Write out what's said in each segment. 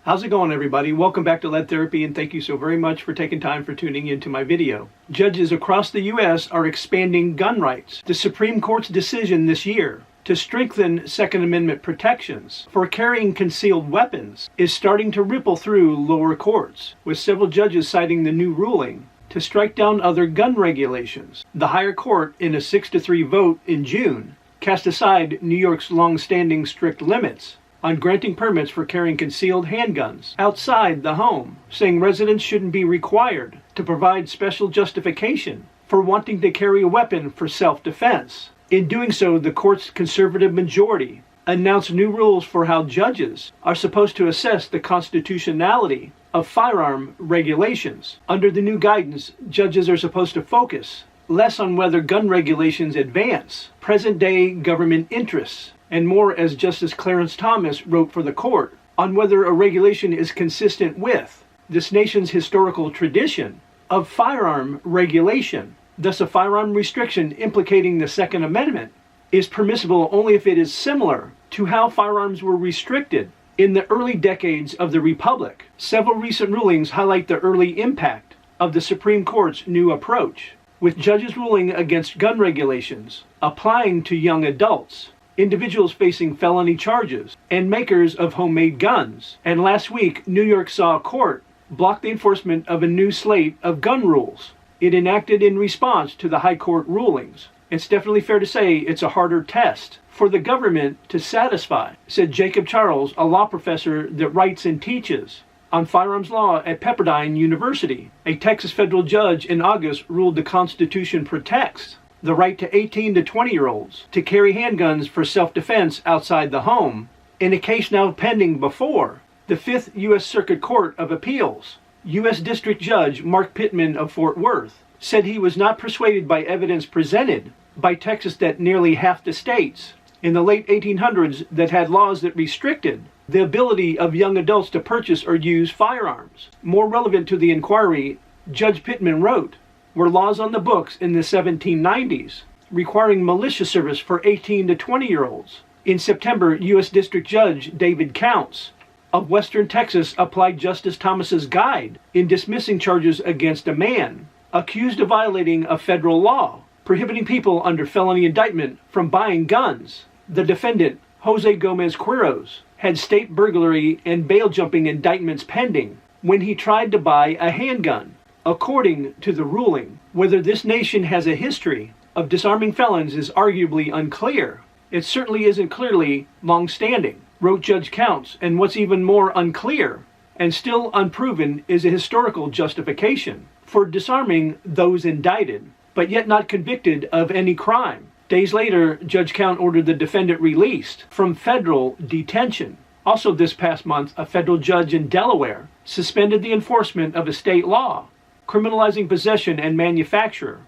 How's it going, everybody? Welcome back to Lead Therapy, and thank you so very much for taking time for tuning into my video. Judges across the U.S. are expanding gun rights. The Supreme Court's decision this year to strengthen Second Amendment protections for carrying concealed weapons is starting to ripple through lower courts, with several judges citing the new ruling to strike down other gun regulations. The higher court, in a 6-3 vote in June, cast aside New York's long-standing strict limits on granting permits for carrying concealed handguns outside the home, saying residents shouldn't be required to provide special justification for wanting to carry a weapon for self-defense. In doing so, the court's conservative majority announced new rules for how judges are supposed to assess the constitutionality of firearm regulations. Under the new guidance, judges are supposed to focus less on whether gun regulations advance present-day government interests, and more, as Justice Clarence Thomas wrote for the court, on whether a regulation is consistent with this nation's historical tradition of firearm regulation. Thus, a firearm restriction implicating the Second Amendment is permissible only if it is similar to how firearms were restricted in the early decades of the Republic. Several recent rulings highlight the early impact of the Supreme Court's new approach, with judges ruling against gun regulations applying to young adults, individuals facing felony charges, and makers of homemade guns. And last week, New York saw a court block the enforcement of a new slate of gun rules it enacted in response to the High Court rulings. It's definitely fair to say it's a harder test for the government to satisfy, said Jacob Charles, a law professor that writes and teaches on firearms law at Pepperdine University. A Texas federal judge in August ruled the Constitution protects the right to 18 to 20-year-olds to carry handguns for self-defense outside the home, in a case now pending before the 5th U.S. Circuit Court of Appeals. U.S. District Judge Mark Pittman of Fort Worth said he was not persuaded by evidence presented by Texas that nearly half the states in the late 1800s that had laws that restricted the ability of young adults to purchase or use firearms. More relevant to the inquiry, Judge Pittman wrote, were laws on the books in the 1790s requiring militia service for 18 to 20-year-olds. In September, U.S. District Judge David Counts of Western Texas applied Justice Thomas's guide in dismissing charges against a man accused of violating a federal law prohibiting people under felony indictment from buying guns. The defendant, Jose Gomez Quiroz, had state burglary and bail jumping indictments pending when he tried to buy a handgun. According to the ruling, whether this nation has a history of disarming felons is arguably unclear. It certainly isn't clearly long-standing, wrote Judge Counts, and what's even more unclear and still unproven is a historical justification for disarming those indicted, but yet not convicted of any crime. Days later, Judge Count ordered the defendant released from federal detention. Also this past month, a federal judge in Delaware suspended the enforcement of a state law criminalizing possession and manufacture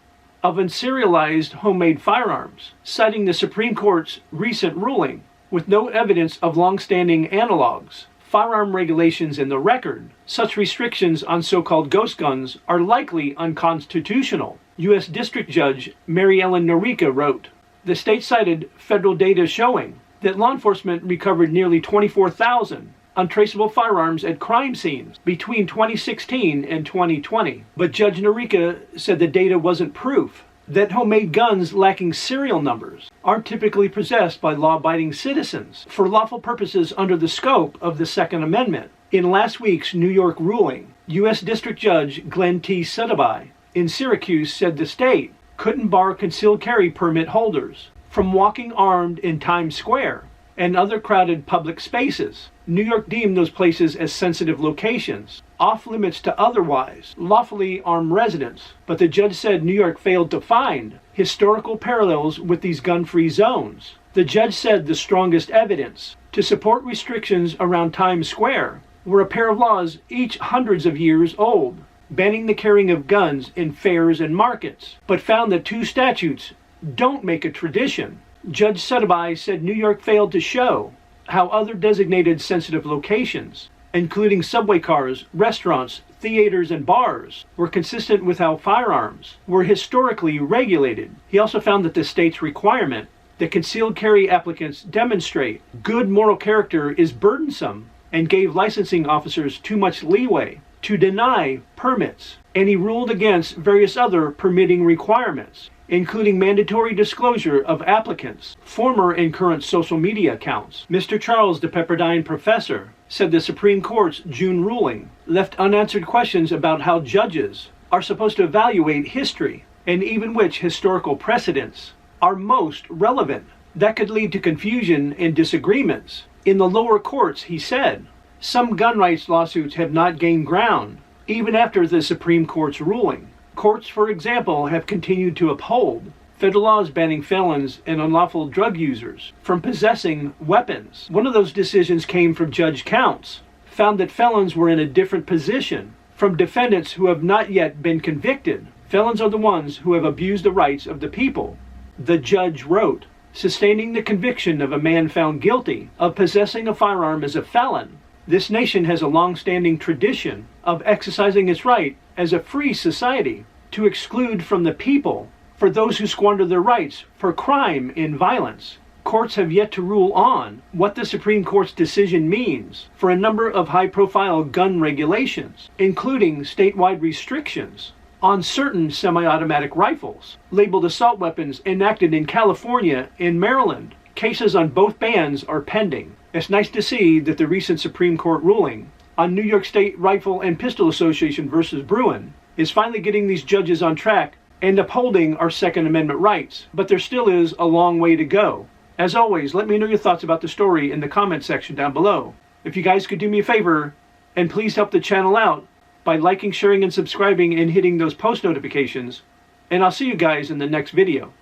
of unserialized homemade firearms, citing the Supreme Court's recent ruling with no evidence of long-standing analogs. Firearm regulations in the record, such restrictions on so-called ghost guns are likely unconstitutional. U.S. District Judge Mary Ellen Norica wrote, the state cited federal data showing that law enforcement recovered nearly 24,000 untraceable firearms at crime scenes between 2016 and 2020. But Judge Norica said the data wasn't proof that homemade guns lacking serial numbers aren't typically possessed by law-abiding citizens for lawful purposes under the scope of the Second Amendment. In last week's New York ruling, U.S. District Judge Glenn T. Suddaby in Syracuse said the state couldn't bar concealed carry permit holders from walking armed in Times Square and other crowded public spaces. New York deemed those places as sensitive locations, off limits to otherwise lawfully armed residents. But the judge said New York failed to find historical parallels with these gun-free zones. The judge said the strongest evidence to support restrictions around Times Square were a pair of laws each hundreds of years old, banning the carrying of guns in fairs and markets, but found that two statutes don't make a tradition. Judge Suddaby said New York failed to show how other designated sensitive locations, including subway cars, restaurants, theaters, and bars, were consistent with how firearms were historically regulated. He also found that the state's requirement that concealed carry applicants demonstrate good moral character is burdensome and gave licensing officers too much leeway to deny permits, and he ruled against various other permitting requirements, including mandatory disclosure of applicants' former and current social media accounts. Mr. Charles de Pepperdine, professor, said the Supreme Court's June ruling left unanswered questions about how judges are supposed to evaluate history and even which historical precedents are most relevant. That could lead to confusion and disagreements. In the lower courts, he said, some gun rights lawsuits have not gained ground, even after the Supreme Court's ruling. Courts, for example, have continued to uphold federal laws banning felons and unlawful drug users from possessing weapons. One of those decisions came from Judge Counts, found that felons were in a different position from defendants who have not yet been convicted. Felons are the ones who have abused the rights of the people. The judge wrote, sustaining the conviction of a man found guilty of possessing a firearm as a felon, this nation has a long-standing tradition of exercising its right as a free society to exclude from the people for those who squander their rights for crime and violence. Courts have yet to rule on what the Supreme Court's decision means for a number of high-profile gun regulations, including statewide restrictions on certain semi-automatic rifles, labeled assault weapons enacted in California and Maryland. Cases on both bans are pending. It's nice to see that the recent Supreme Court ruling on New York State Rifle and Pistol Association versus Bruin is finally getting these judges on track and upholding our Second Amendment rights. But there still is a long way to go. As always, let me know your thoughts about the story in the comment section down below. If you guys could do me a favor, and please help the channel out by liking, sharing, and subscribing and hitting those post notifications, and I'll see you guys in the next video.